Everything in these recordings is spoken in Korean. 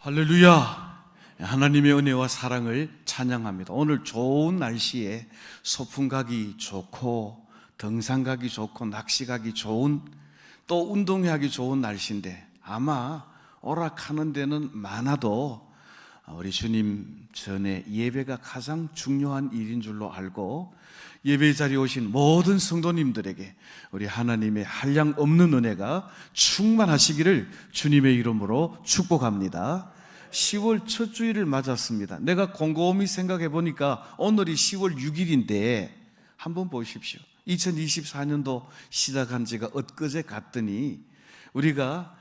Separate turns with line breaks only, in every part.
할렐루야! 하나님의 은혜와 사랑을 찬양합니다. 오늘 좋은 날씨에 소풍 가기 좋고 등산 가기 좋고 낚시 가기 좋은, 또 운동하기 좋은 날씨인데 아마 오락하는 데는 많아도 우리 주님 전에 예배가 가장 중요한 일인 줄로 알고 예배 자리에 오신 모든 성도님들에게 우리 하나님의 한량 없는 은혜가 충만하시기를 주님의 이름으로 축복합니다. 10월 첫 주일을 맞았습니다. 내가 곰곰이 생각해 보니까 오늘이 10월 6일인데 한번 보십시오. 2024년도 시작한 지가 엊그제 같더니 우리가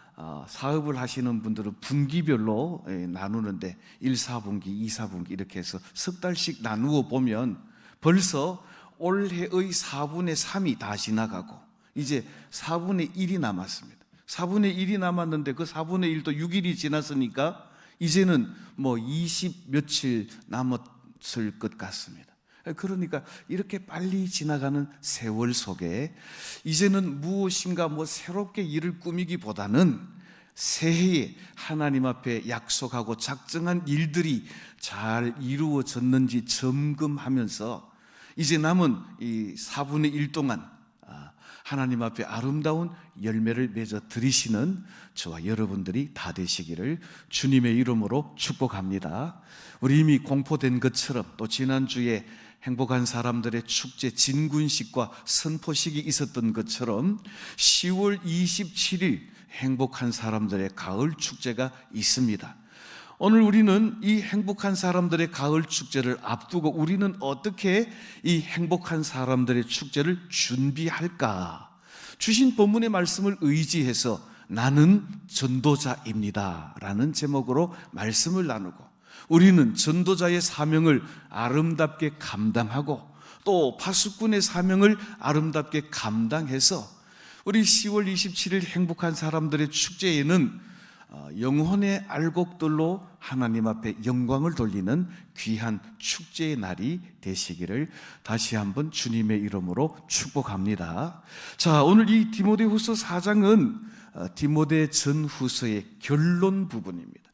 사업을 하시는 분들은 분기별로 나누는데 1, 4분기, 2, 4분기 이렇게 해서 석 달씩 나누어 보면 벌써 올해의 4분의 3이 다 지나가고 이제 4분의 1이 남았습니다. 4분의 1이 남았는데 그 4분의 1도 6일이 지났으니까 이제는 20 며칠 남았을 것 같습니다. 그러니까 이렇게 빨리 지나가는 세월 속에 이제는 무엇인가 새롭게 일을 꾸미기보다는 새해에 하나님 앞에 약속하고 작정한 일들이 잘 이루어졌는지 점검하면서 이제 남은 이 4분의 1 동안 하나님 앞에 아름다운 열매를 맺어 드리시는 저와 여러분들이 다 되시기를 주님의 이름으로 축복합니다. 우리 이미 공포된 것처럼 또 지난주에 행복한 사람들의 축제 진군식과 선포식이 있었던 것처럼 10월 27일 행복한 사람들의 가을 축제가 있습니다. 오늘 우리는 이 행복한 사람들의 가을 축제를 앞두고 우리는 어떻게 이 행복한 사람들의 축제를 준비할까? 주신 본문의 말씀을 의지해서 나는 전도자입니다 라는 제목으로 말씀을 나누고 우리는 전도자의 사명을 아름답게 감당하고 또 파수꾼의 사명을 아름답게 감당해서 우리 10월 27일 행복한 사람들의 축제에는 영혼의 알곡들로 하나님 앞에 영광을 돌리는 귀한 축제의 날이 되시기를 다시 한번 주님의 이름으로 축복합니다. 자, 오늘 이 디모데후서 4장은 디모데 전후서의 결론 부분입니다.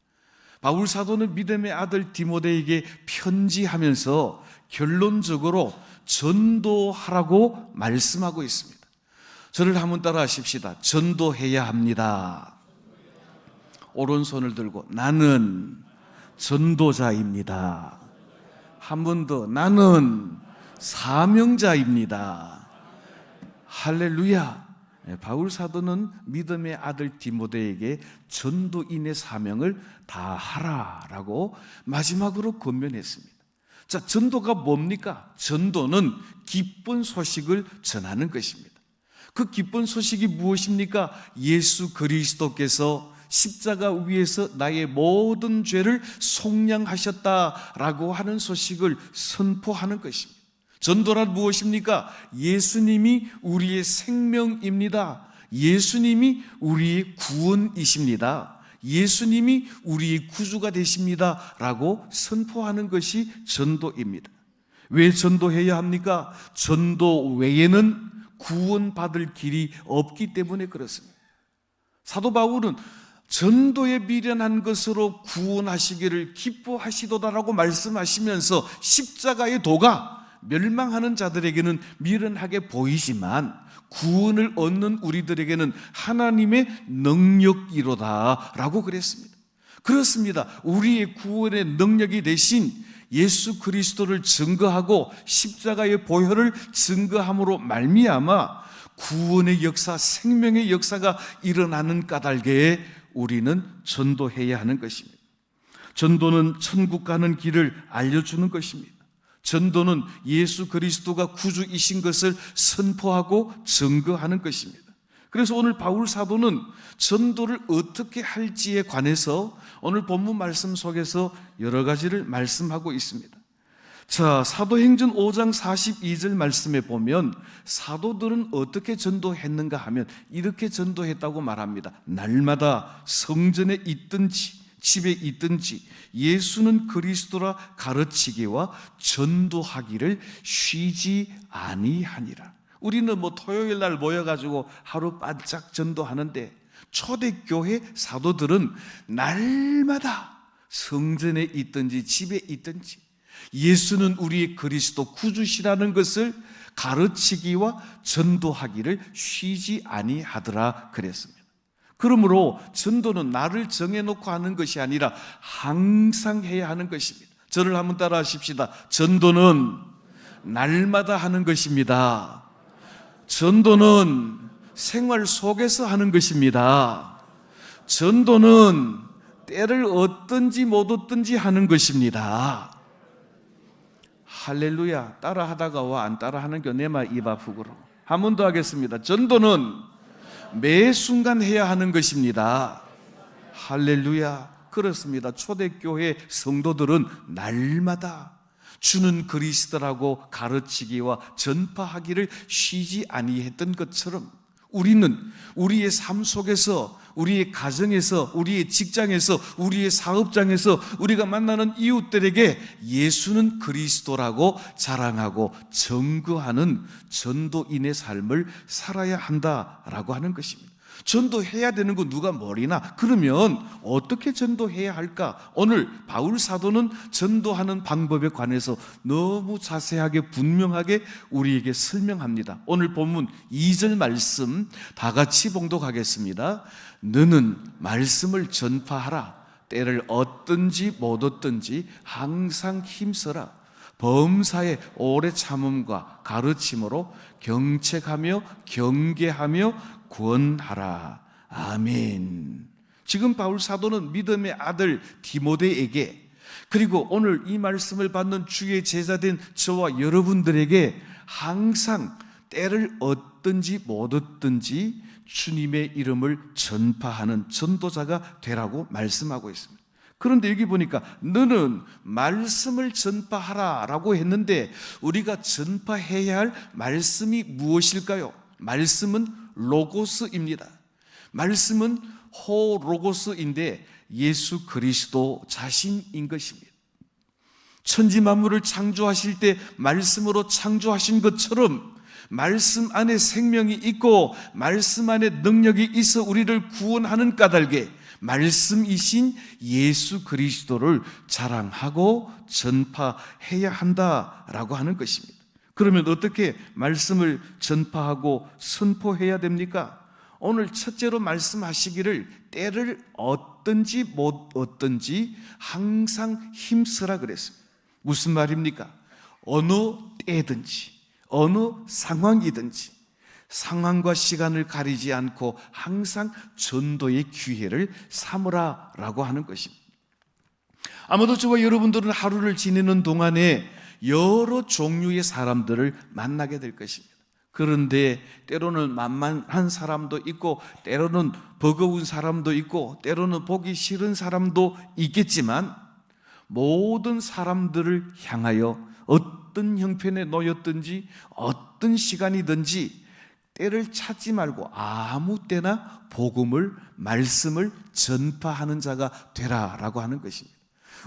바울 사도는 믿음의 아들 디모데에게 편지하면서 결론적으로 전도하라고 말씀하고 있습니다. 저를 한번 따라 하십시다. 전도해야 합니다. 오른손을 들고 나는 전도자입니다. 한 번 더 나는 사명자입니다. 할렐루야. 바울 사도는 믿음의 아들 디모데에게 전도인의 사명을 다 하라라고 마지막으로 권면했습니다. 자, 전도가 뭡니까? 전도는 기쁜 소식을 전하는 것입니다. 그 기쁜 소식이 무엇입니까? 예수 그리스도께서 십자가 위에서 나의 모든 죄를 속량하셨다라고 하는 소식을 선포하는 것입니다. 전도란 무엇입니까? 예수님이 우리의 생명입니다. 예수님이 우리의 구원이십니다. 예수님이 우리의 구주가 되십니다 라고 선포하는 것이 전도입니다. 왜 전도해야 합니까? 전도 외에는 구원받을 길이 없기 때문에 그렇습니다. 사도 바울은 전도에 미련한 것으로 구원하시기를 기뻐하시도다라고 말씀하시면서 십자가의 도가 멸망하는 자들에게는 미련하게 보이지만 구원을 얻는 우리들에게는 하나님의 능력이로다라고 그랬습니다. 그렇습니다. 우리의 구원의 능력이 되신 예수 그리스도를 증거하고 십자가의 보혈을 증거함으로 말미암아 구원의 역사, 생명의 역사가 일어나는 까닭에 우리는 전도해야 하는 것입니다. 전도는 천국 가는 길을 알려주는 것입니다. 전도는 예수 그리스도가 구주이신 것을 선포하고 증거하는 것입니다. 그래서 오늘 바울 사도는 전도를 어떻게 할지에 관해서 오늘 본문 말씀 속에서 여러 가지를 말씀하고 있습니다. 자, 사도행전 5장 42절 말씀에 보면 사도들은 어떻게 전도했는가 하면 이렇게 전도했다고 말합니다. 날마다 성전에 있든지 집에 있든지 예수는 그리스도라 가르치기와 전도하기를 쉬지 아니하니라. 우리는 토요일 날 모여가지고 하루 반짝 전도하는데 초대교회 사도들은 날마다 성전에 있든지 집에 있든지 예수는 우리의 그리스도 구주시라는 것을 가르치기와 전도하기를 쉬지 아니하더라 그랬습니다. 그러므로 전도는 나를 정해놓고 하는 것이 아니라 항상 해야 하는 것입니다. 저를 한번 따라 하십시다. 전도는 날마다 하는 것입니다. 전도는 생활 속에서 하는 것입니다. 전도는 때를 얻든지 못 얻든지 하는 것입니다. 할렐루야. 따라 하다가 와 안 따라 하는 게 내 말 입 아프고로. 한 번 더 하겠습니다. 전도는 매 순간 해야 하는 것입니다. 할렐루야. 그렇습니다. 초대교회 성도들은 날마다 주는 그리스도라고 가르치기와 전파하기를 쉬지 아니했던 것처럼 우리는 우리의 삶 속에서, 우리의 가정에서, 우리의 직장에서, 우리의 사업장에서 우리가 만나는 이웃들에게 예수는 그리스도라고 자랑하고 증거하는 전도인의 삶을 살아야 한다라고 하는 것입니다. 전도해야 되는 거 누가 모르나? 그러면 어떻게 전도해야 할까? 오늘 바울 사도는 전도하는 방법에 관해서 너무 자세하게 분명하게 우리에게 설명합니다. 오늘 본문 2절 말씀 다 같이 봉독하겠습니다. 너는 말씀을 전파하라. 때를 얻든지 못 얻든지 항상 힘써라. 범사에 오래 참음과 가르침으로 경책하며 경계하며 구원하라. 아멘. 지금 바울 사도는 믿음의 아들 디모데에게, 그리고 오늘 이 말씀을 받는 주의 제자된 저와 여러분들에게 항상 때를 얻든지 못 얻든지 주님의 이름을 전파하는 전도자가 되라고 말씀하고 있습니다. 그런데 여기 보니까 너는 말씀을 전파하라 라고 했는데 우리가 전파해야 할 말씀이 무엇일까요? 말씀은 로고스입니다. 말씀은 호로고스인데 예수 그리스도 자신인 것입니다. 천지 만물을 창조하실 때 말씀으로 창조하신 것처럼 말씀 안에 생명이 있고 말씀 안에 능력이 있어 우리를 구원하는 까닭에 말씀이신 예수 그리스도를 자랑하고 전파해야 한다라고 하는 것입니다. 그러면 어떻게 말씀을 전파하고 선포해야 됩니까? 오늘 첫째로 말씀하시기를 때를 얻든지 못 얻든지 항상 힘쓰라 그랬습니다. 무슨 말입니까? 어느 때든지 어느 상황이든지 상황과 시간을 가리지 않고 항상 전도의 기회를 삼으라 라고 하는 것입니다. 아마도 저와 여러분들은 하루를 지내는 동안에 여러 종류의 사람들을 만나게 될 것입니다. 그런데 때로는 만만한 사람도 있고 때로는 버거운 사람도 있고 때로는 보기 싫은 사람도 있겠지만 모든 사람들을 향하여 어떤 형편에 놓였든지 어떤 시간이든지 때를 찾지 말고 아무 때나 복음을, 말씀을 전파하는 자가 되라라고 하는 것입니다.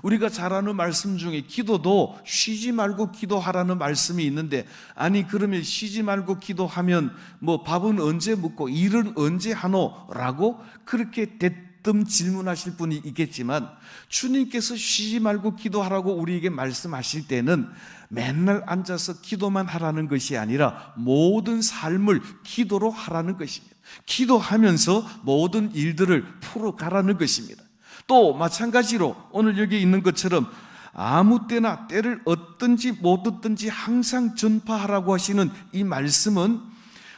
우리가 잘 아는 말씀 중에 기도도 쉬지 말고 기도하라는 말씀이 있는데, 아니 그러면 쉬지 말고 기도하면 뭐 밥은 언제 먹고 일은 언제 하노? 라고 그렇게 대뜸 질문하실 분이 있겠지만, 주님께서 쉬지 말고 기도하라고 우리에게 말씀하실 때는 맨날 앉아서 기도만 하라는 것이 아니라 모든 삶을 기도로 하라는 것입니다. 기도하면서 모든 일들을 풀어가라는 것입니다. 또 마찬가지로 오늘 여기 있는 것처럼 아무 때나 때를 얻든지 못 얻든지 항상 전파하라고 하시는 이 말씀은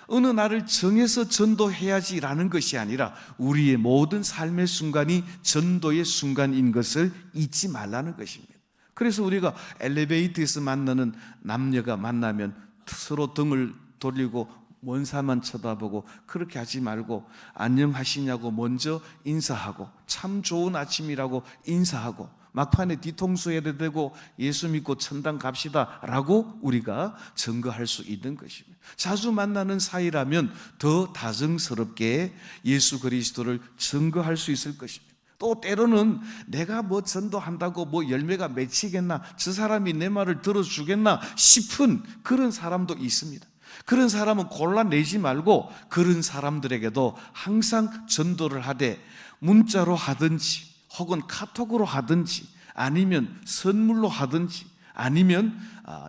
어느 날을 정해서 전도해야지라는 것이 아니라 우리의 모든 삶의 순간이 전도의 순간인 것을 잊지 말라는 것입니다. 그래서 우리가 엘리베이터에서 만나는 남녀가 만나면 서로 등을 돌리고 원사만 쳐다보고 그렇게 하지 말고 안녕하시냐고 먼저 인사하고 참 좋은 아침이라고 인사하고 막판에 뒤통수 해야 되고 예수 믿고 천당 갑시다 라고 우리가 증거할 수 있는 것입니다. 자주 만나는 사이라면 더 다정스럽게 예수 그리스도를 증거할 수 있을 것입니다. 또 때로는 내가 뭐 전도한다고 뭐 열매가 맺히겠나, 저 사람이 내 말을 들어주겠나 싶은 그런 사람도 있습니다. 그런 사람은 골라내지 말고 그런 사람들에게도 항상 전도를 하되 문자로 하든지 혹은 카톡으로 하든지 아니면 선물로 하든지 아니면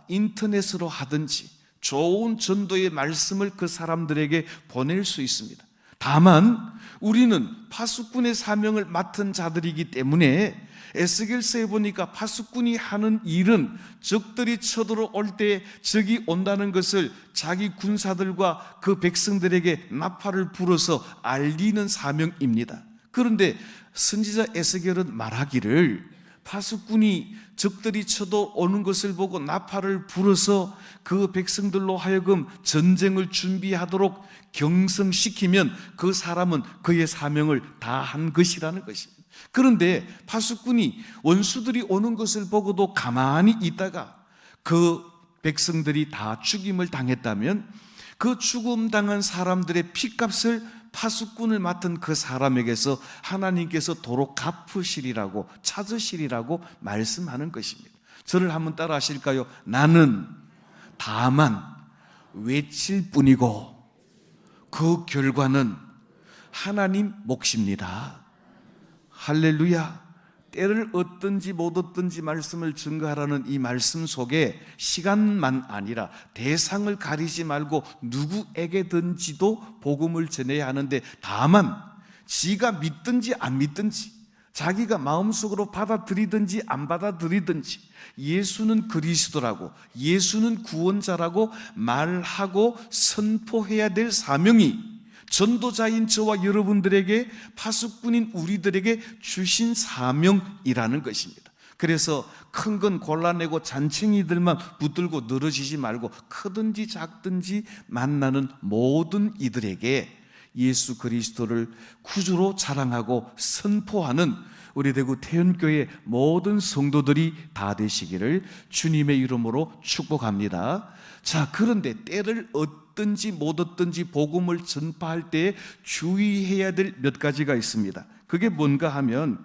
인터넷으로 하든지 좋은 전도의 말씀을 그 사람들에게 보낼 수 있습니다. 다만 우리는 파수꾼의 사명을 맡은 자들이기 때문에 에스겔서에 보니까 파수꾼이 하는 일은 적들이 쳐들어올 때 적이 온다는 것을 자기 군사들과 그 백성들에게 나팔을 불어서 알리는 사명입니다. 그런데 선지자 에스겔은 말하기를 파수꾼이 적들이 쳐들어오는 것을 보고 나팔을 불어서 그 백성들로 하여금 전쟁을 준비하도록 경성시키면 그 사람은 그의 사명을 다한 것이라는 것입니다. 그런데 파수꾼이 원수들이 오는 것을 보고도 가만히 있다가 그 백성들이 다 죽임을 당했다면 그 죽음당한 사람들의 핏값을 파수꾼을 맡은 그 사람에게서 하나님께서 도로 갚으시리라고, 찾으시리라고 말씀하는 것입니다. 저를 한번 따라 하실까요? 나는 다만 외칠 뿐이고 그 결과는 하나님 몫입니다. 할렐루야. 때를 얻든지 못 얻든지 말씀을 증거하라는 이 말씀 속에 시간만 아니라 대상을 가리지 말고 누구에게든지도 복음을 전해야 하는데, 다만 지가 믿든지 안 믿든지 자기가 마음속으로 받아들이든지 안 받아들이든지 예수는 그리스도라고, 예수는 구원자라고 말하고 선포해야 될 사명이 전도자인 저와 여러분들에게, 파수꾼인 우리들에게 주신 사명이라는 것입니다. 그래서 큰 건 골라내고 잔챙이들만 붙들고 늘어지지 말고 크든지 작든지 만나는 모든 이들에게 예수 그리스도를 구주로 자랑하고 선포하는 우리 대구 태연교회 모든 성도들이 다 되시기를 주님의 이름으로 축복합니다. 자, 그런데 때를 얻든지 못 얻든지 복음을 전파할 때 주의해야 될 몇 가지가 있습니다. 그게 뭔가 하면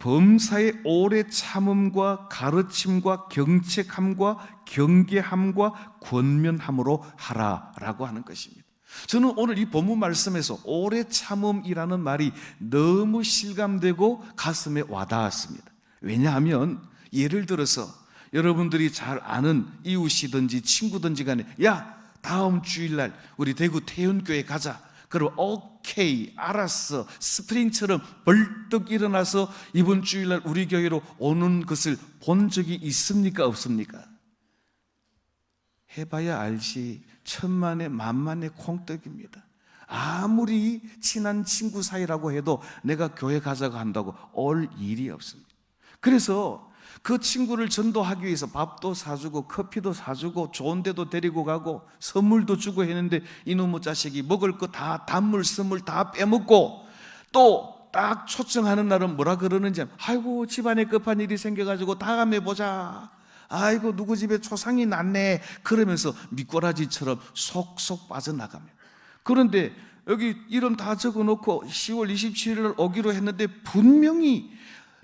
범사의 오래 참음과 가르침과 경책함과 경계함과 권면함으로 하라라고 하는 것입니다. 저는 오늘 이 본문 말씀에서 오래 참음이라는 말이 너무 실감되고 가슴에 와닿았습니다. 왜냐하면 예를 들어서 여러분들이 잘 아는 이웃이든지 친구든지 간에 야, 다음 주일날 우리 대구 태연교회 가자. 그럼 오케이, 알았어, 스프링처럼 벌떡 일어나서 이번 주일날 우리 교회로 오는 것을 본 적이 있습니까? 없습니까? 해봐야 알지, 천만에 만만의 콩떡입니다. 아무리 친한 친구 사이라고 해도 내가 교회 가자고 한다고 올 일이 없습니다. 그래서 그 친구를 전도하기 위해서 밥도 사주고 커피도 사주고 좋은 데도 데리고 가고 선물도 주고 했는데 이놈의 자식이 먹을 거 다 단물 선물 다 빼먹고 또 딱 초청하는 날은 뭐라 그러는지, 아이고 집안에 급한 일이 생겨가지고 다음에 보자, 아이고 누구 집에 초상이 났네, 그러면서 미꾸라지처럼 속속 빠져나가며, 그런데 여기 이름 다 적어놓고 10월 27일 날 오기로 했는데 분명히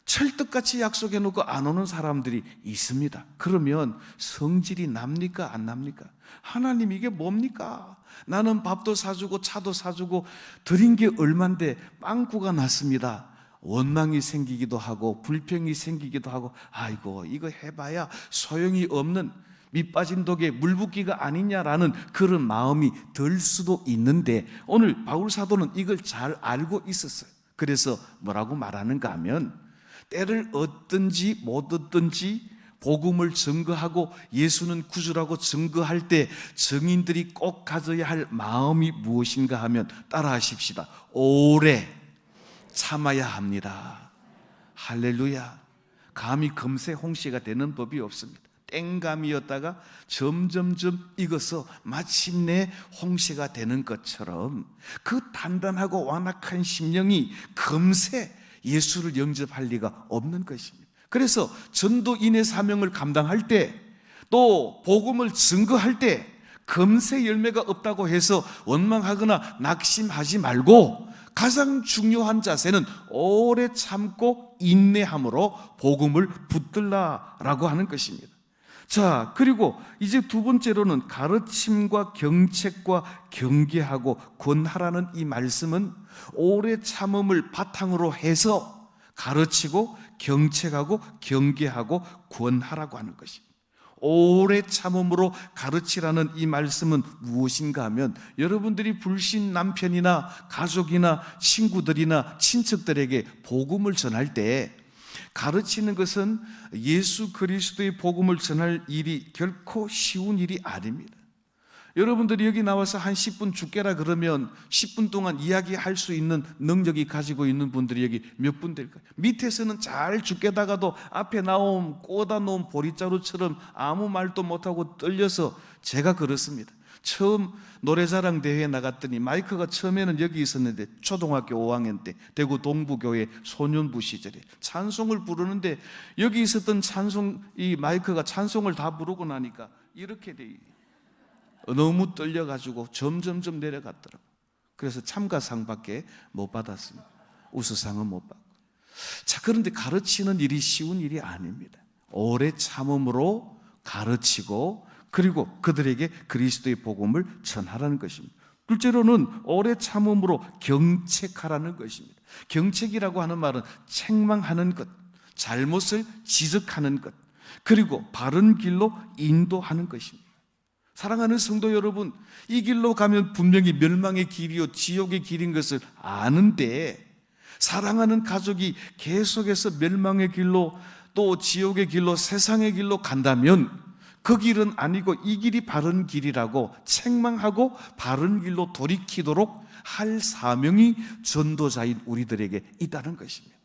철떡같이 약속해놓고 안 오는 사람들이 있습니다. 그러면 성질이 납니까 안 납니까? 하나님 이게 뭡니까? 나는 밥도 사주고 차도 사주고 드린 게 얼만데 빵꾸가 났습니다. 원망이 생기기도 하고 불평이 생기기도 하고, 아이고 이거 해봐야 소용이 없는 밑빠진 독에 물 붓기가 아니냐라는 그런 마음이 들 수도 있는데, 오늘 바울 사도는 이걸 잘 알고 있었어요. 그래서 뭐라고 말하는가 하면, 때를 얻든지 못 얻든지 복음을 증거하고 예수는 구주라고 증거할 때 증인들이 꼭 가져야 할 마음이 무엇인가 하면 따라 하십시다. 오래 참아야 합니다. 할렐루야. 감히 금세 홍시가 되는 법이 없습니다. 땡감이었다가 점점점 익어서 마침내 홍시가 되는 것처럼 그 단단하고 완악한 심령이 금세 예수를 영접할 리가 없는 것입니다. 그래서 전도인의 사명을 감당할 때, 또 복음을 증거할 때 금세 열매가 없다고 해서 원망하거나 낙심하지 말고, 가장 중요한 자세는 오래 참고 인내함으로 복음을 붙들라라고 하는 것입니다. 자, 그리고 이제 두 번째로는 가르침과 경책과 경계하고 권하라는 이 말씀은 오래 참음을 바탕으로 해서 가르치고 경책하고 경계하고 권하라고 하는 것입니다. 오래 참음으로 가르치라는 이 말씀은 무엇인가 하면 여러분들이 불신 남편이나 가족이나 친구들이나 친척들에게 복음을 전할 때 가르치는 것은 예수 그리스도의 복음을 전할 일이 결코 쉬운 일이 아닙니다. 여러분들이 여기 나와서 한 10분 죽게라 그러면 10분 동안 이야기할 수 있는 능력이 가지고 있는 분들이 여기 몇 분 될까요? 밑에서는 잘 죽게다가도 앞에 꽂아 놓은 보리자루처럼 아무 말도 못하고 떨려서 제가 그렇습니다. 처음 노래자랑 대회에 나갔더니 마이크가 처음에는 여기 있었는데 초등학교 5학년 때 대구 동부교회 소년부 시절에 찬송을 부르는데 여기 있었던 이 마이크가 찬송을 다 부르고 나니까 이렇게 돼 있어요. 너무 떨려가지고 점점점 내려갔더라고요. 그래서 참가상밖에 못 받았습니다. 우수상은 못 받고. 자, 그런데 가르치는 일이 쉬운 일이 아닙니다. 오래 참음으로 가르치고 그리고 그들에게 그리스도의 복음을 전하라는 것입니다. 둘째로는 오래 참음으로 경책하라는 것입니다. 경책이라고 하는 말은 책망하는 것, 잘못을 지적하는 것, 그리고 바른 길로 인도하는 것입니다. 사랑하는 성도 여러분, 이 길로 가면 분명히 멸망의 길이요 지옥의 길인 것을 아는데 사랑하는 가족이 계속해서 멸망의 길로 또 지옥의 길로 세상의 길로 간다면 그 길은 아니고 이 길이 바른 길이라고 책망하고 바른 길로 돌이키도록 할 사명이 전도자인 우리들에게 있다는 것입니다.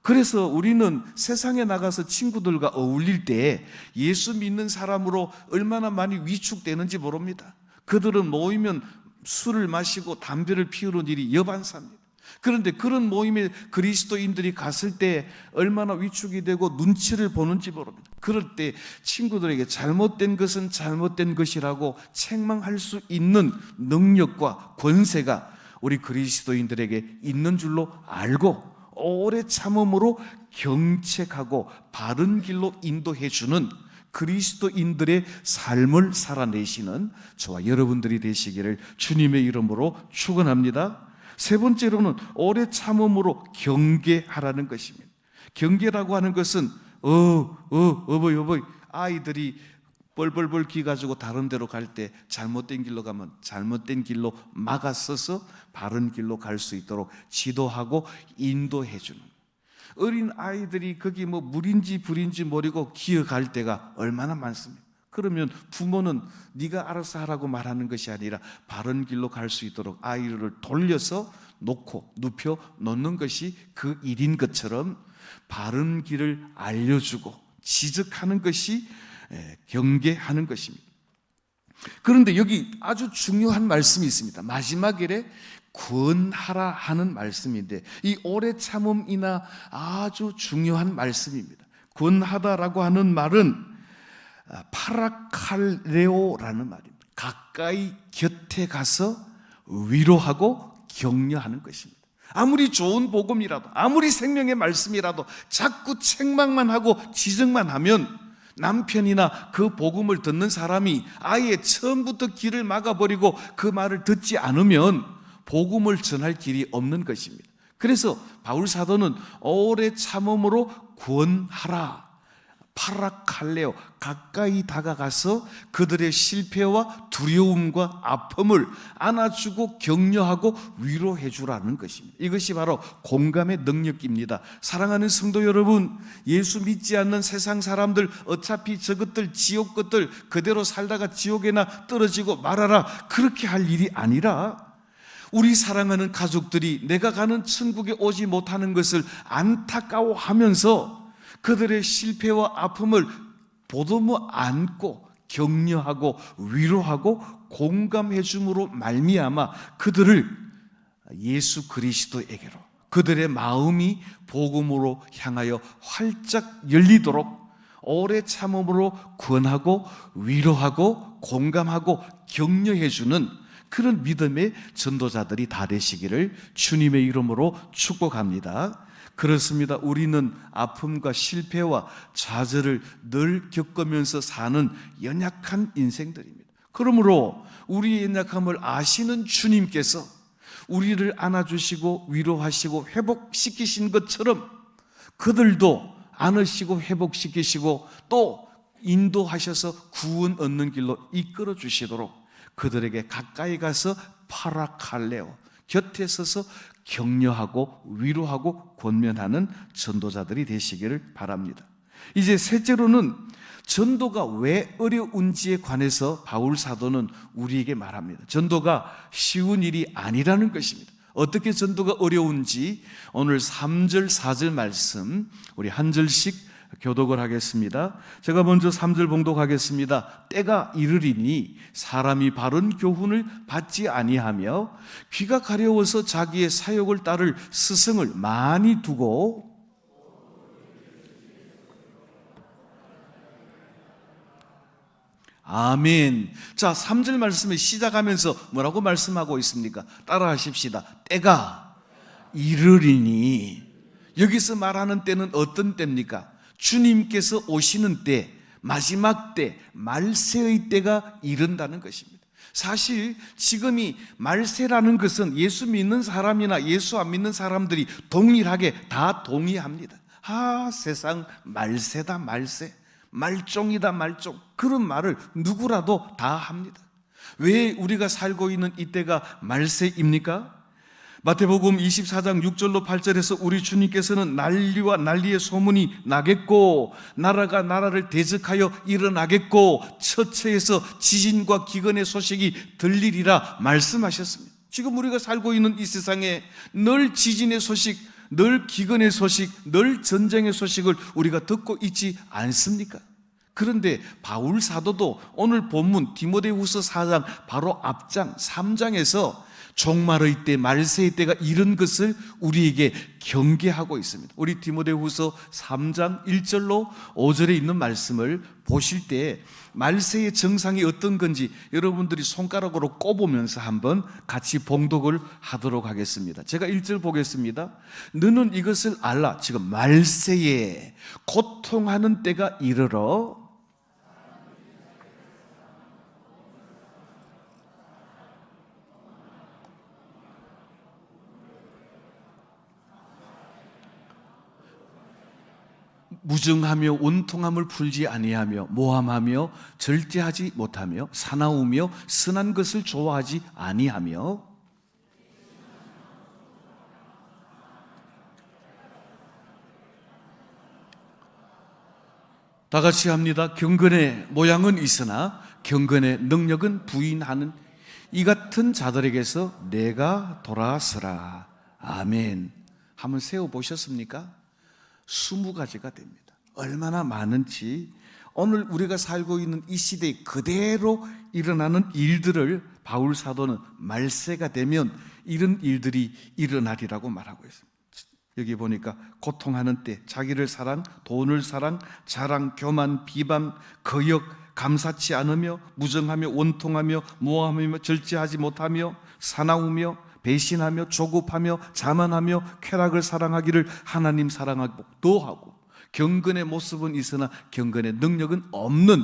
그래서 우리는 세상에 나가서 친구들과 어울릴 때 예수 믿는 사람으로 얼마나 많이 위축되는지 모릅니다. 그들은 모이면 술을 마시고 담배를 피우는 일이 여반사입니다. 그런데 그런 모임에 그리스도인들이 갔을 때 얼마나 위축이 되고 눈치를 보는지 모릅니다. 그럴 때 친구들에게 잘못된 것은 잘못된 것이라고 책망할 수 있는 능력과 권세가 우리 그리스도인들에게 있는 줄로 알고 오래 참음으로 경책하고 바른 길로 인도해 주는 그리스도인들의 삶을 살아내시는 저와 여러분들이 되시기를 주님의 이름으로 축원합니다. 세 번째로는 오래 참음으로 경계하라는 것입니다. 경계라고 하는 것은 어버이 아이들이 뻘뻘뻘 기 가지고 다른 데로 갈 때 잘못된 길로 가면 잘못된 길로 막아서서 바른 길로 갈 수 있도록 지도하고 인도해 주는, 어린 아이들이 거기 물인지 불인지 모르고 기어갈 때가 얼마나 많습니까? 그러면 부모는 네가 알아서 하라고 말하는 것이 아니라 바른 길로 갈 수 있도록 아이를 돌려서 눕혀 놓는 것이 그 일인 것처럼 바른 길을 알려주고 지적하는 것이 경계하는 것입니다. 그런데 여기 아주 중요한 말씀이 있습니다. 마지막 일에 권하라 하는 말씀인데 이 오래 참음이나 아주 중요한 말씀입니다. 권하다라고 하는 말은 파라칼레오라는 말입니다. 가까이 곁에 가서 위로하고 격려하는 것입니다. 아무리 좋은 복음이라도 아무리 생명의 말씀이라도 자꾸 책망만 하고 지적만 하면 남편이나 그 복음을 듣는 사람이 아예 처음부터 길을 막아버리고 그 말을 듣지 않으면 복음을 전할 길이 없는 것입니다. 그래서 바울 사도는 오래 참음으로 권하라, 파라칼레오, 가까이 다가가서 그들의 실패와 두려움과 아픔을 안아주고 격려하고 위로해 주라는 것입니다. 이것이 바로 공감의 능력입니다. 사랑하는 성도 여러분, 예수 믿지 않는 세상 사람들 어차피 저것들 지옥 것들 그대로 살다가 지옥에나 떨어지고 말아라, 그렇게 할 일이 아니라 우리 사랑하는 가족들이 내가 가는 천국에 오지 못하는 것을 안타까워하면서 그들의 실패와 아픔을 보듬어 안고 격려하고 위로하고 공감해 줌으로 말미암아 그들을 예수 그리스도에게로, 그들의 마음이 복음으로 향하여 활짝 열리도록 오래 참음으로 권하고 위로하고 공감하고 격려해 주는 그런 믿음의 전도자들이 다 되시기를 주님의 이름으로 축복합니다. 그렇습니다. 우리는 아픔과 실패와 좌절을 늘 겪으면서 사는 연약한 인생들입니다. 그러므로 우리의 연약함을 아시는 주님께서 우리를 안아주시고 위로하시고 회복시키신 것처럼 그들도 안으시고 회복시키시고 또 인도하셔서 구원 얻는 길로 이끌어 주시도록 그들에게 가까이 가서 파라칼레오, 곁에 서서 격려하고 위로하고 권면하는 전도자들이 되시기를 바랍니다. 이제 셋째로는 전도가 왜 어려운지에 관해서 바울 사도는 우리에게 말합니다. 전도가 쉬운 일이 아니라는 것입니다. 어떻게 전도가 어려운지 오늘 3절 4절 말씀 우리 한 절씩 교독을 하겠습니다. 제가 먼저 3절 봉독하겠습니다. 때가 이르리니 사람이 바른 교훈을 받지 아니하며 귀가 가려워서 자기의 사욕을 따를 스승을 많이 두고 아멘. 자, 3절 말씀을 시작하면서 뭐라고 말씀하고 있습니까? 따라 하십시다. 때가 이르리니. 여기서 말하는 때는 어떤 때입니까? 주님께서 오시는 때, 마지막 때, 말세의 때가 이른다는 것입니다. 사실 지금이 말세라는 것은 예수 믿는 사람이나 예수 안 믿는 사람들이 동일하게 다 동의합니다. 세상 말세다 말세, 말종이다 말종, 그런 말을 누구라도 다 합니다. 왜 우리가 살고 있는 이때가 말세입니까? 마태복음 24장 6절로 8절에서 우리 주님께서는 난리와 난리의 소문이 나겠고 나라가 나라를 대적하여 일어나겠고 처처에서 지진과 기근의 소식이 들리리라 말씀하셨습니다. 지금 우리가 살고 있는 이 세상에 늘 지진의 소식, 늘 기근의 소식, 늘 전쟁의 소식을 우리가 듣고 있지 않습니까? 그런데 바울 사도도 오늘 본문 디모데후서 4장 바로 앞장 3장에서 종말의 때, 말세의 때가 이른 것을 우리에게 경계하고 있습니다. 우리 디모데후서 3장 1절로 5절에 있는 말씀을 보실 때 말세의 정상이 어떤 건지 여러분들이 손가락으로 꼽으면서 한번 같이 봉독을 하도록 하겠습니다. 제가 1절 보겠습니다. 너는 이것을 알라. 지금 말세에 고통하는 때가 이르러 무증하며 원통함을 풀지 아니하며 모함하며 절제하지 못하며 사나우며 선한 것을 좋아하지 아니하며 다 같이 합니다. 경건의 모양은 있으나 경건의 능력은 부인하는 이 같은 자들에게서 내가 돌아서라. 아멘. 한번 세워보셨습니까? 20가지가 됩니다. 얼마나 많은지 오늘 우리가 살고 있는 이 시대에 그대로 일어나는 일들을 바울 사도는 말세가 되면 이런 일들이 일어나리라고 말하고 있습니다. 여기 보니까 고통하는 때 자기를 사랑, 돈을 사랑, 자랑, 교만, 비방, 거역, 감사치 않으며 무정하며 원통하며 모함하며 절제하지 못하며 사나우며 배신하며 조급하며 자만하며 쾌락을 사랑하기를 하나님 사랑하고 도하고 경건의 모습은 있으나 경건의 능력은 없는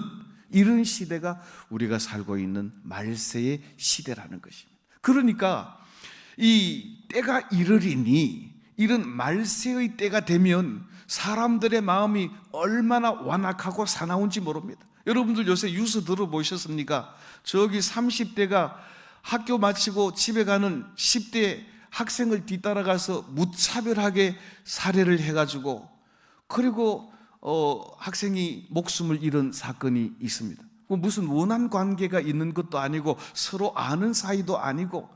이런 시대가 우리가 살고 있는 말세의 시대라는 것입니다. 그러니까 이 때가 이르리니 이런 말세의 때가 되면 사람들의 마음이 얼마나 완악하고 사나운지 모릅니다. 여러분들 요새 뉴스 들어보셨습니까? 저기 30대가 학교 마치고 집에 가는 10대 학생을 뒤따라가서 무차별하게 살해를 해가지고 그리고 학생이 목숨을 잃은 사건이 있습니다. 무슨 원한 관계가 있는 것도 아니고 서로 아는 사이도 아니고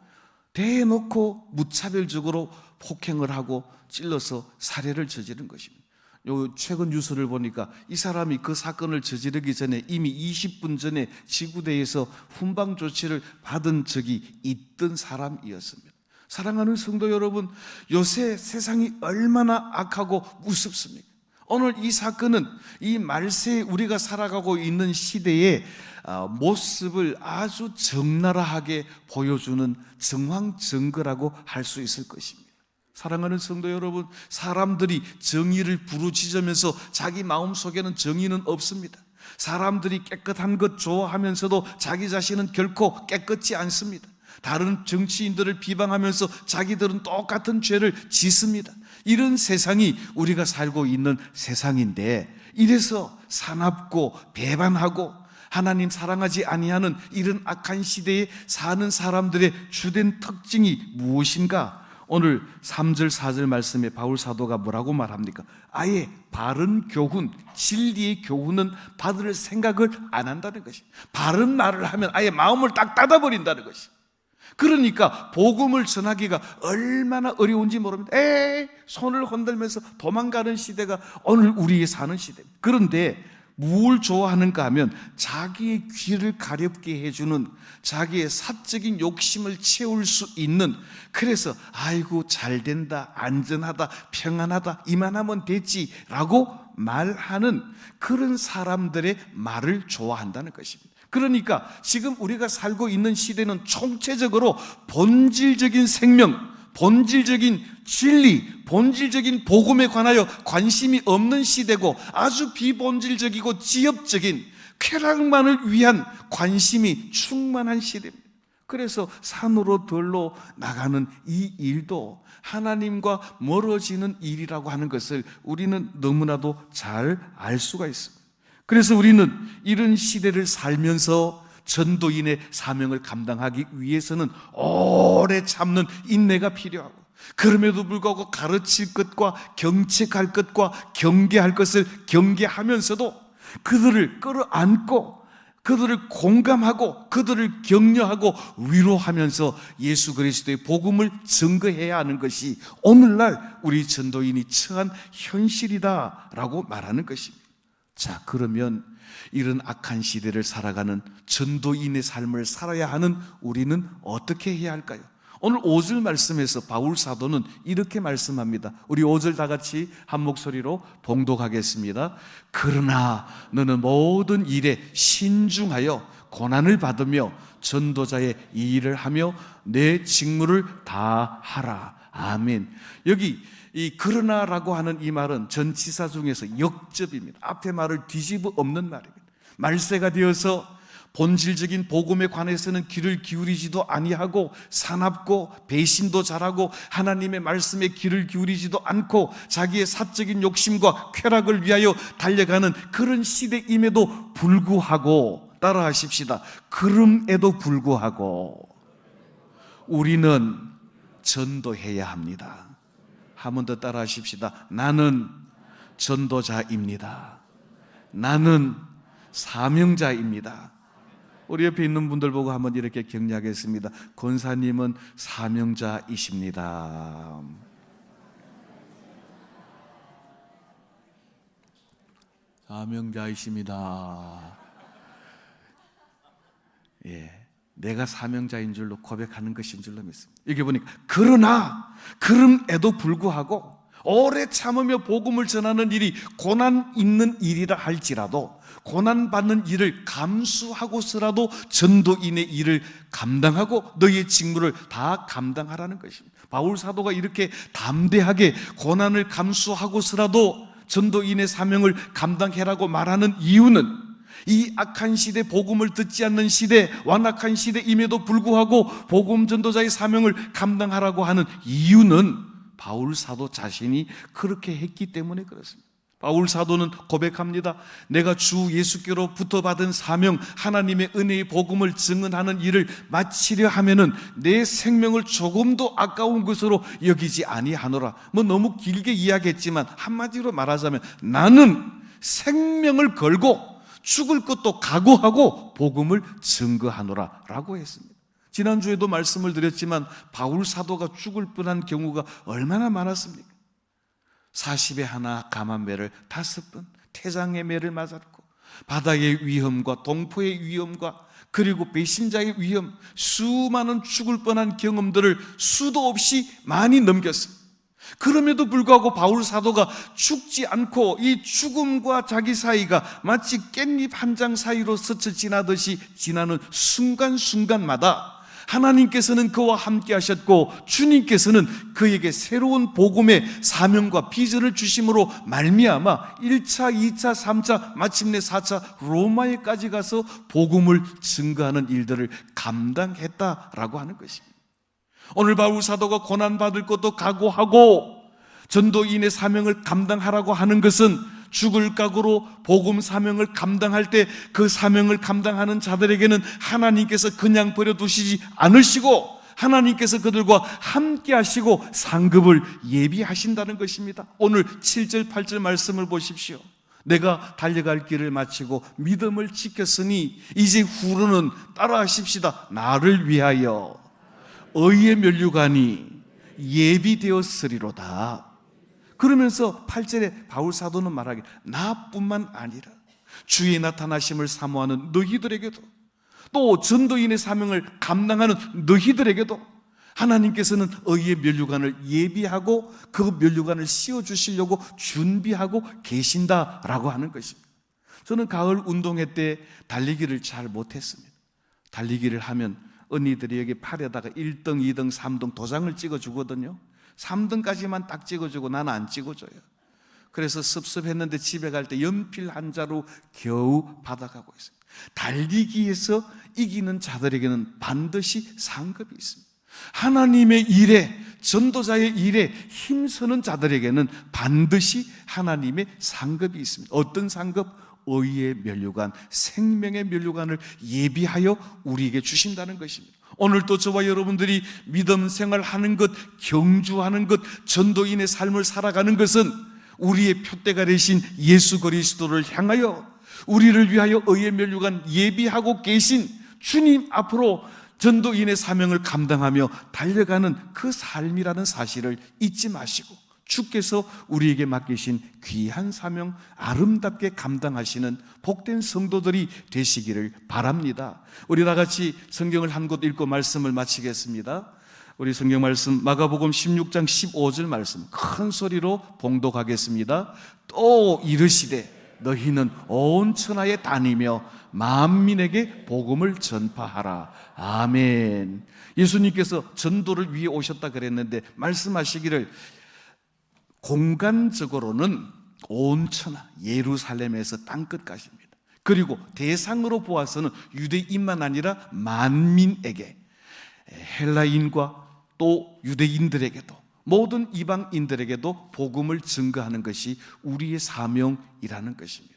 대놓고 무차별적으로 폭행을 하고 찔러서 살해를 저지른 것입니다. 요 최근 뉴스를 보니까 이 사람이 그 사건을 저지르기 전에 이미 20분 전에 지구대에서 훈방 조치를 받은 적이 있던 사람이었습니다. 사랑하는 성도 여러분, 요새 세상이 얼마나 악하고 무섭습니까? 오늘 이 사건은 이 말세에 우리가 살아가고 있는 시대의 모습을 아주 적나라하게 보여주는 정황증거라고 할 수 있을 것입니다. 사랑하는 성도 여러분, 사람들이 정의를 부르짖으면서 자기 마음속에는 정의는 없습니다. 사람들이 깨끗한 것 좋아하면서도 자기 자신은 결코 깨끗지 않습니다. 다른 정치인들을 비방하면서 자기들은 똑같은 죄를 짓습니다. 이런 세상이 우리가 살고 있는 세상인데, 이래서 사납고 배반하고 하나님 사랑하지 아니하는 이런 악한 시대에 사는 사람들의 주된 특징이 무엇인가? 오늘 3절 4절 말씀에 바울 사도가 뭐라고 말합니까? 아예 바른 교훈, 진리의 교훈은 받을 생각을 안 한다는 것이, 바른 말을 하면 아예 마음을 딱 닫아버린다는 것이. 그러니까 복음을 전하기가 얼마나 어려운지 모릅니다. 손을 흔들면서 도망가는 시대가 오늘 우리의 사는 시대입니다. 그런데 무엇을 좋아하는가 하면 자기의 귀를 가렵게 해주는, 자기의 사적인 욕심을 채울 수 있는, 그래서 아이고 잘된다, 안전하다, 평안하다, 이만하면 됐지라고 말하는 그런 사람들의 말을 좋아한다는 것입니다. 그러니까 지금 우리가 살고 있는 시대는 총체적으로 본질적인 생명, 본질적인 진리, 본질적인 복음에 관하여 관심이 없는 시대고, 아주 비본질적이고 지엽적인 쾌락만을 위한 관심이 충만한 시대입니다. 그래서 산으로 들로 나가는 이 일도 하나님과 멀어지는 일이라고 하는 것을 우리는 너무나도 잘 알 수가 있습니다. 그래서 우리는 이런 시대를 살면서 전도인의 사명을 감당하기 위해서는 오래 참는 인내가 필요하고, 그럼에도 불구하고 가르칠 것과 경책할 것과 경계할 것을 경계하면서도 그들을 끌어안고 그들을 공감하고 그들을 격려하고 위로하면서 예수 그리스도의 복음을 증거해야 하는 것이 오늘날 우리 전도인이 처한 현실이다라고 말하는 것입니다. 자, 그러면 이런 악한 시대를 살아가는 전도인의 삶을 살아야 하는 우리는 어떻게 해야 할까요? 오늘 5절 말씀에서 바울 사도는 이렇게 말씀합니다. 우리 5절 다 같이 한 목소리로 봉독하겠습니다. 그러나 너는 모든 일에 신중하여 고난을 받으며 전도자의 일을 하며 내 직무를 다하라. 아멘. 여기 이 그러나라고 하는 이 말은 전치사 중에서 역접입니다. 앞에 말을 뒤집어 엎는 말입니다. 말세가 되어서 본질적인 복음에 관해서는 귀를 기울이지도 아니하고 사납고 배신도 잘하고 하나님의 말씀에 귀를 기울이지도 않고 자기의 사적인 욕심과 쾌락을 위하여 달려가는 그런 시대임에도 불구하고, 따라하십시다. 그럼에도 불구하고 우리는 전도해야 합니다. 한 번 더 따라하십시다. 나는 전도자입니다. 나는 사명자입니다. 우리 옆에 있는 분들 보고 한번 이렇게 격려하겠습니다. 권사님은 사명자이십니다. 사명자이십니다. 내가 사명자인 줄로 고백하는 것인 줄로 믿습니다. 여기 보니까 그럼에도 불구하고 오래 참으며 복음을 전하는 일이 고난 있는 일이라 할지라도, 고난받는 일을 감수하고서라도 전도인의 일을 감당하고 너희의 직무를 다 감당하라는 것입니다. 바울 사도가 이렇게 담대하게 고난을 감수하고서라도 전도인의 사명을 감당해라고 말하는 이유는, 이 악한 시대, 복음을 듣지 않는 시대, 완악한 시대임에도 불구하고 복음 전도자의 사명을 감당하라고 하는 이유는 바울 사도 자신이 그렇게 했기 때문에 그렇습니다. 바울 사도는 고백합니다. 내가 주 예수께로부터 받은 사명, 하나님의 은혜의 복음을 증언하는 일을 마치려 하면은 내 생명을 조금도 아까운 것으로 여기지 아니하노라. 너무 길게 이야기했지만 한마디로 말하자면 나는 생명을 걸고 죽을 것도 각오하고 복음을 증거하노라 라고 했습니다. 지난주에도 말씀을 드렸지만 바울 사도가 죽을 뻔한 경우가 얼마나 많았습니까? 40에 하나 감한 매를 5번, 태장의 매를 맞았고, 바다의 위험과 동포의 위험과 그리고 배신자의 위험, 수많은 죽을 뻔한 경험들을 수도 없이 많이 넘겼습니다. 그럼에도 불구하고 바울 사도가 죽지 않고 이 죽음과 자기 사이가 마치 깻잎 한 장 사이로 스쳐 지나듯이 지나는 순간순간마다 하나님께서는 그와 함께 하셨고 주님께서는 그에게 새로운 복음의 사명과 비전을 주심으로 말미암아 1차, 2차, 3차, 마침내 4차 로마에까지 가서 복음을 증거하는 일들을 감당했다라고 하는 것입니다. 오늘 바울 사도가 고난받을 것도 각오하고 전도인의 사명을 감당하라고 하는 것은 죽을 각오로 복음 사명을 감당할 때 그 사명을 감당하는 자들에게는 하나님께서 그냥 버려두시지 않으시고 하나님께서 그들과 함께 하시고 상급을 예비하신다는 것입니다. 오늘 7절 8절 말씀을 보십시오. 내가 달려갈 길을 마치고 믿음을 지켰으니 이제 후로는 따라하십시다. 나를 위하여 의의 면류관이 예비되었으리로다. 그러면서 8절에 바울 사도는 말하길 나뿐만 아니라 주의 나타나심을 사모하는 너희들에게도 또 전도인의 사명을 감당하는 너희들에게도 하나님께서는 의의 면류관을 예비하고 그 면류관을 씌워주시려고 준비하고 계신다라고 하는 것입니다. 저는 가을 운동회 때 달리기를 잘 못했습니다. 달리기를 하면 언니들이 여기 팔에다가 1등, 2등, 3등 도장을 찍어주거든요. 3등까지만 딱 찍어주고 나는 안 찍어줘요. 그래서 섭섭했는데 집에 갈 때 연필 한 자루 겨우 받아가고 있습니다. 달리기에서 이기는 자들에게는 반드시 상급이 있습니다. 하나님의 일에, 전도자의 일에 힘쓰는 자들에게는 반드시 하나님의 상급이 있습니다. 어떤 상급? 의의 면류관, 생명의 면류관을 예비하여 우리에게 주신다는 것입니다. 오늘도 저와 여러분들이 믿음 생활하는 것, 경주하는 것, 전도인의 삶을 살아가는 것은 우리의 표대가 되신 예수 그리스도를 향하여 우리를 위하여 의의 면류관 예비하고 계신 주님 앞으로 전도인의 사명을 감당하며 달려가는 그 삶이라는 사실을 잊지 마시고 주께서 우리에게 맡기신 귀한 사명 아름답게 감당하시는 복된 성도들이 되시기를 바랍니다. 우리 다 같이 성경을 한 곳 읽고 말씀을 마치겠습니다. 우리 성경 말씀 마가복음 16장 15절 말씀 큰 소리로 봉독하겠습니다. 또 이르시되 너희는 온 천하에 다니며 만민에게 복음을 전파하라. 아멘. 예수님께서 전도를 위해 오셨다 그랬는데 말씀하시기를 공간적으로는 온 천하 예루살렘에서 땅끝까지입니다. 그리고 대상으로 보아서는 유대인만 아니라 만민에게 헬라인과 또 유대인들에게도 모든 이방인들에게도 복음을 증거하는 것이 우리의 사명이라는 것입니다.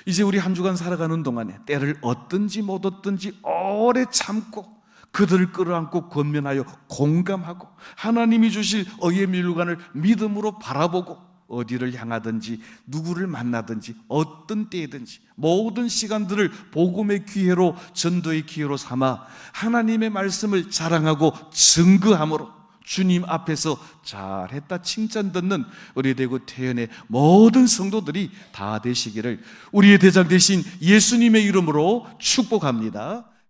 이제 우리 한 주간 살아가는 동안에 때를 얻든지 못 얻든지 오래 참고 그들을 끌어안고 권면하여 공감하고 하나님이 주실 의의 면류관을 믿음으로 바라보고 어디를 향하든지 누구를 만나든지 어떤 때든지 모든 시간들을 복음의 기회로 전도의 기회로 삼아 하나님의 말씀을 자랑하고 증거함으로 주님 앞에서 잘했다 칭찬 듣는 우리 대구 태연의 모든 성도들이 다 되시기를 우리의 대장 되신 예수님의 이름으로 축복합니다.